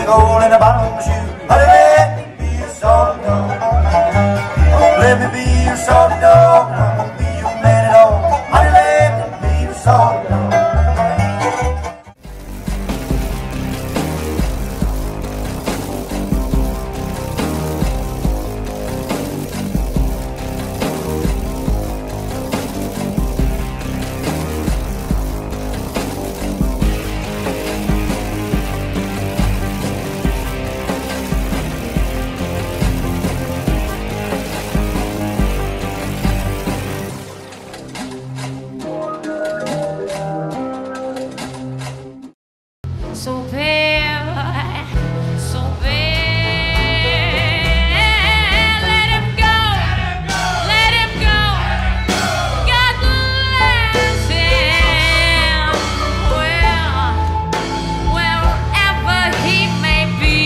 gold in the bottom of my shoe. Honey, let me be your salty dog. Oh, let me be your salty dog. I won't be your man at all. Honey, let me be your salty dog. So bad, so bad. Let him go, let him go. God bless him. Well, wherever he may be,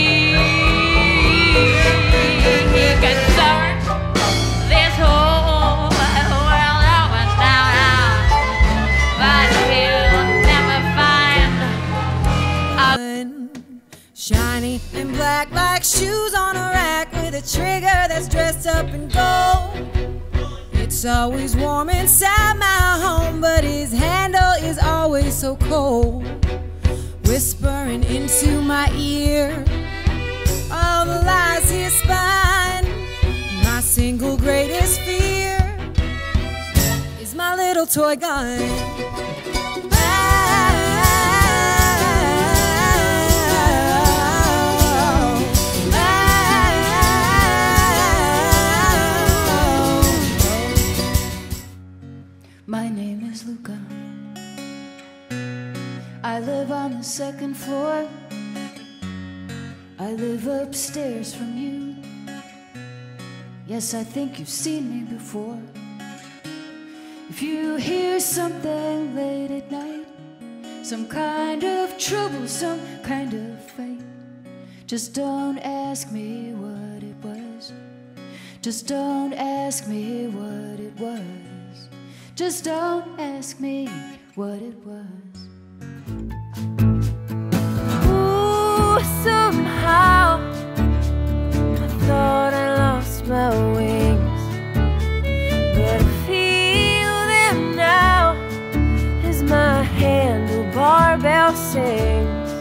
he can search this whole world over now, but he'll never find shiny and black like shoes on a rack with a trigger that's dressed up in gold. It's always warm inside my home, but his handle is always so cold, whispering into my ear all the lies he spun. My single greatest fear is my little toy gun. My name is Luca. I live on the second floor. I live upstairs from you. Yes, I think you've seen me before. If you hear something late at night, some kind of trouble, some kind of fight, just don't ask me what it was. Just don't ask me what it was. Just don't ask me what it was. Ooh, somehow I thought I lost my wings, but I feel them now as my handlebar bell sings.